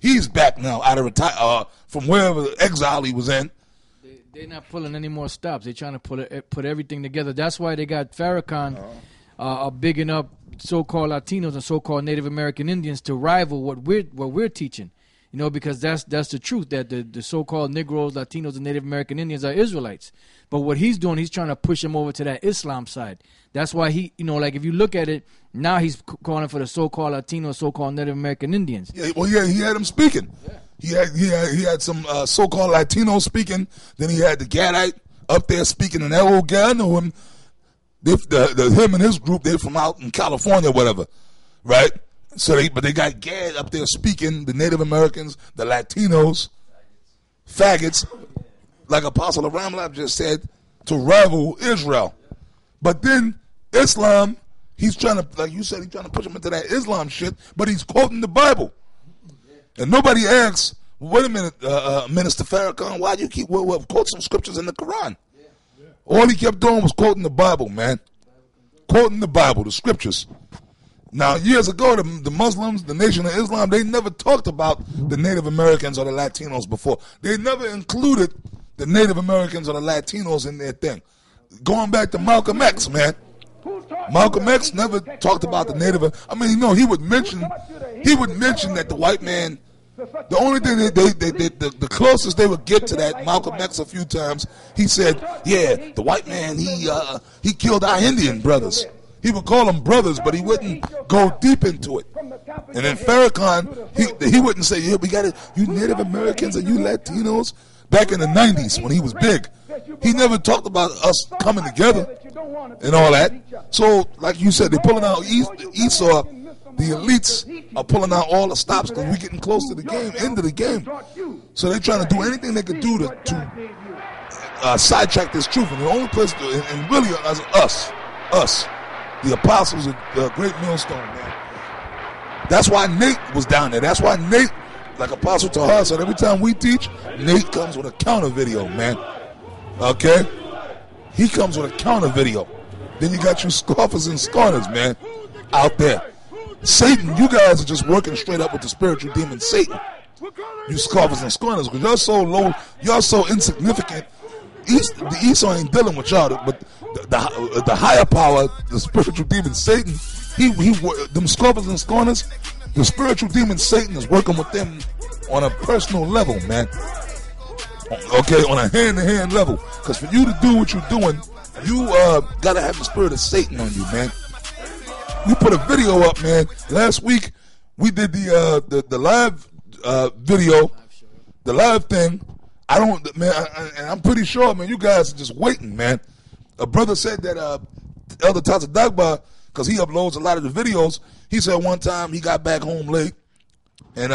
He's back now out of from wherever exile he was in. They're not pulling any more stops. They're trying to put everything together. That's why they got Farrakhan bigging up so-called Latinos and so-called Native American Indians to rival what we're teaching. You know, because that's the truth, that the so-called Negroes, Latinos, and Native American Indians are Israelites. But what he's doing, he's trying to push them over to that Islam side. That's why he, you know, like if you look at it, now he's calling for the so-called Latinos, so-called Native American Indians. Yeah, well, yeah, he had them speaking. Yeah. He had some so-called Latinos speaking. Then he had the Gadite up there speaking, and that old guy, I know him. Him and his group, they're from out in California, whatever, right? So they got Gad up there speaking, the Native Americans, the Latinos, faggots, like Apostle Ramlab just said, to rival Israel. But then Islam, he's trying to, like you said, he's trying to push them into that Islam shit, but he's quoting the Bible. And nobody asks, wait a minute, Minister Farrakhan, why do you keep quote some scriptures in the Quran? All he kept doing was quoting the Bible, man. Quoting the Bible, the scriptures. Now, years ago, the Muslims, the Nation of Islam, they never talked about the Native Americans or the Latinos before. They never included the Native Americans or the Latinos in their thing. Going back to Malcolm X, man. Malcolm X never talked about the Native. I mean, you know, he would mention that the white man. The only thing the closest they would get to that, Malcolm X a few times, he said, yeah, the white man, he killed our Indian brothers. He would call them brothers, but he wouldn't go deep into it. And then Farrakhan, he wouldn't say, yeah, we got it, you Native Americans and you Latinos. Back in the 90s when he was big, he never talked about us coming together and all that. So, like you said, they're pulling out Esau. The elites are pulling out all the stops because we're getting close to the game, end of the game. So they're trying to do anything they could do to sidetrack this truth. And the only place, and really us, the apostles of the great millstone, man. That's why Nate was down there. That's why Nate, like Apostle Tahar said, every time we teach, Nate comes with a counter video, man. Okay? He comes with a counter video. Then you got you scoffers and scorners, man, out there. Satan, you guys are just working straight up with the spiritual demon Satan. You scoffers and scorners, because you're so low, you're so insignificant. The Esau ain't dealing with y'all, but the higher power, the spiritual demon Satan, them scoffers and scorners, the spiritual demon Satan is working with them on a personal level, man. Okay, on a hand-to-hand level. Because for you to do what you're doing, you gotta have the spirit of Satan on you, man. We put a video up, man. Last week we did the live video, the live thing. And I'm pretty sure, man, you guys are just waiting, man. A brother said that Elder Tata Dagba, because he uploads a lot of the videos, he said one time he got back home late, and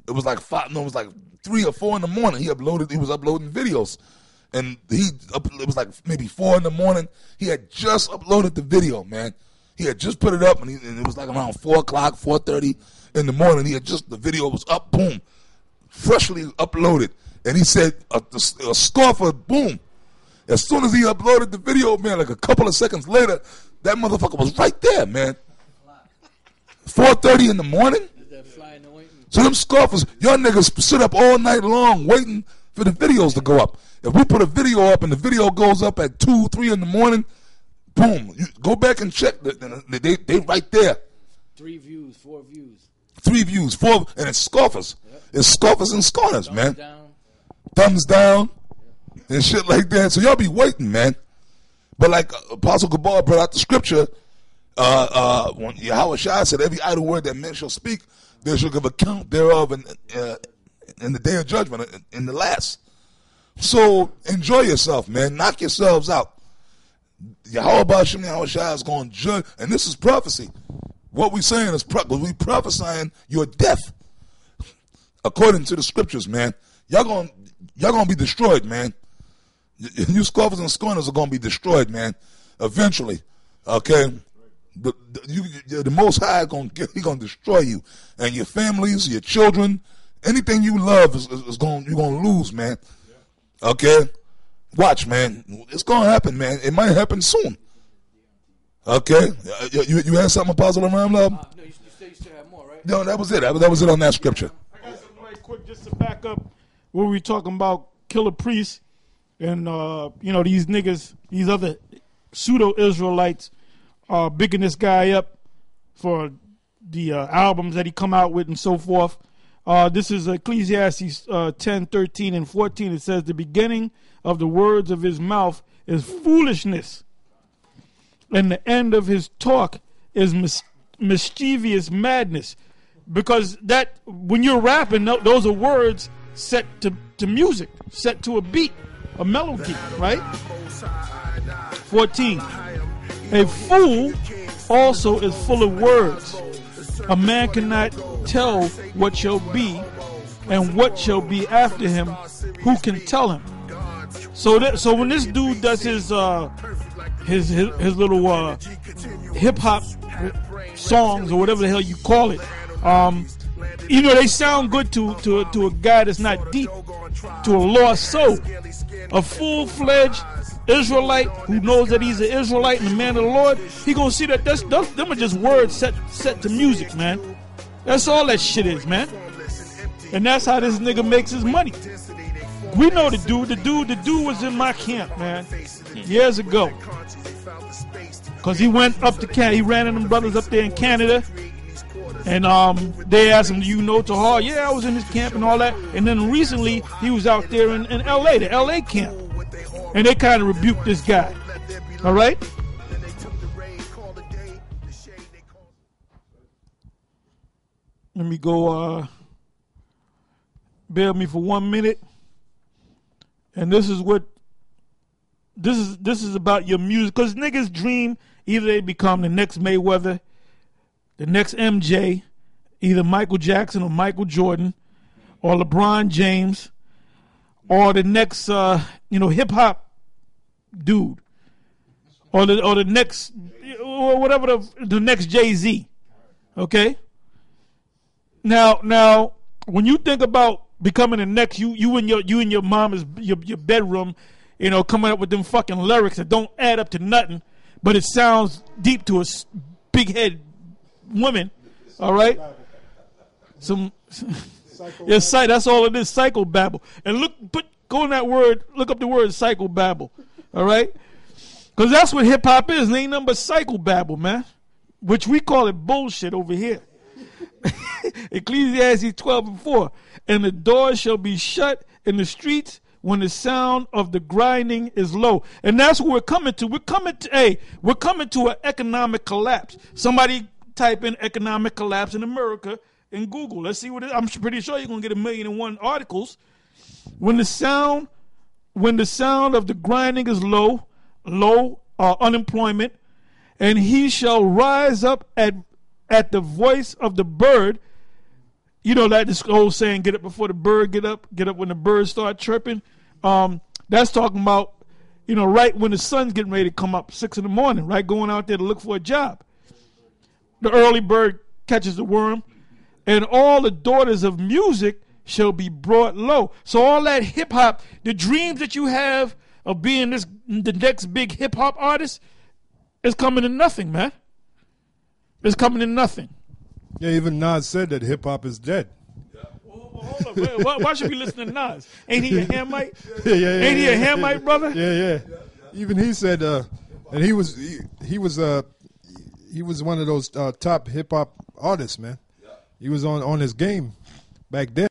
it was like 3 or 4 in the morning. He was uploading videos, and it was like maybe 4 in the morning. He had just uploaded the video, man. He had just put it up, and it was like around 4 o'clock, 4:30 in the morning. The video was up, boom, freshly uploaded. And he said, a scoffer, boom. As soon as he uploaded the video, man, like a couple of seconds later, that motherfucker was right there, man. 4:30 in the morning? So them scoffers, y'all niggas sit up all night long waiting for the videos to go up. If we put a video up and the video goes up at 2, 3 in the morning, boom, you go back and check. They right there. 3 views, 4 views. 3 views, 4, and it's scoffers. Yep. It's scoffers and scorners, man. Down. Thumbs down and shit like that. So y'all be waiting, man. But like Apostle Gabar brought out the scripture, when Yahweh Shai said, every idle word that men shall speak, they shall give account thereof in the day of judgment, in the last. So enjoy yourself, man. Knock yourselves out. Yahweh Shai is going to judge, and this is prophecy. What we're saying is we prophesying your death according to the scriptures, man. Y'all gonna be destroyed, man. You scoffers and scorners are gonna be destroyed, man. Eventually, okay. The Most High he gonna destroy you and your families, your children, anything you love you're gonna lose, man. Okay, watch, man. It's gonna happen, man. It might happen soon. Okay, you had something, Apostle Aram Love? No, you still have more, right? No, that was it. That was it on that scripture. just to back up what we were talking about, Killer Priest and these niggas, these other pseudo-Israelites bigging this guy up for the albums that he come out with and so forth. This is Ecclesiastes 10, 13, and 14. It says, the beginning of the words of his mouth is foolishness, and the end of his talk is mischievous madness. Because that, when you're rapping, those are words set to music, set to a beat, a melody, right? 14. A fool also is full of words. A man cannot tell what shall be and what shall be after him. Who can tell him? So when this dude does his little hip hop songs or whatever the hell you call it, they sound good to a guy that's not deep, to a lost soul. A full-fledged Israelite who knows that he's an Israelite and a man of the Lord, he gonna see that them are just words set to music, man. That's all that shit is, man. And that's how this nigga makes his money. We know the dude. The dude was in my camp, man, years ago. Cause he went up to Canada. He ran into them brothers up there in Canada. And they asked him, do you know Tahar? Yeah, I was in his camp and all that. And then recently, he was out there in L.A., the L.A. camp. And they kind of rebuked this guy. All right? Let me go, bear with me for 1 minute. And this is about your music. Because niggas dream either they become the next Mayweather, the next MJ, either Michael Jackson or Michael Jordan, or LeBron James, or the next hip hop dude, or the next whatever the next Jay-Z. Okay. Now when you think about becoming the next, you and your mama's your bedroom, coming up with them fucking lyrics that don't add up to nothing, but it sounds deep to a big head woman, all right? That's all it is, psychobabble. And go on that word, look up the word psychobabble, all right? Because that's what hip hop is. It ain't nothing but psychobabble, man, which we call it bullshit over here. Ecclesiastes 12:4, and the doors shall be shut in the streets when the sound of the grinding is low. And that's what we're coming to. We're coming to an economic collapse. Somebody type in economic collapse in America in Google. Let's see what it is. I'm pretty sure you're going to get 1,000,001 articles. When the sound of the grinding is low, unemployment, and he shall rise up at the voice of the bird. You know that this old saying, get up before the bird get up when the birds start chirping. That's talking about, right when the sun's getting ready to come up, 6 in the morning, right? Going out there to look for a job. The early bird catches the worm, and all the daughters of music shall be brought low. So all that hip hop, the dreams that you have of being the next big hip hop artist, is coming to nothing, man. It's coming to nothing. Yeah, even Nas said that hip hop is dead. Hold up, why should we listen to Nas? Ain't he a Hamite? Yeah. Ain't he a Hamite, brother? Yeah. Even he said, and he was one of those top hip hop artists, man. He was on his game back then.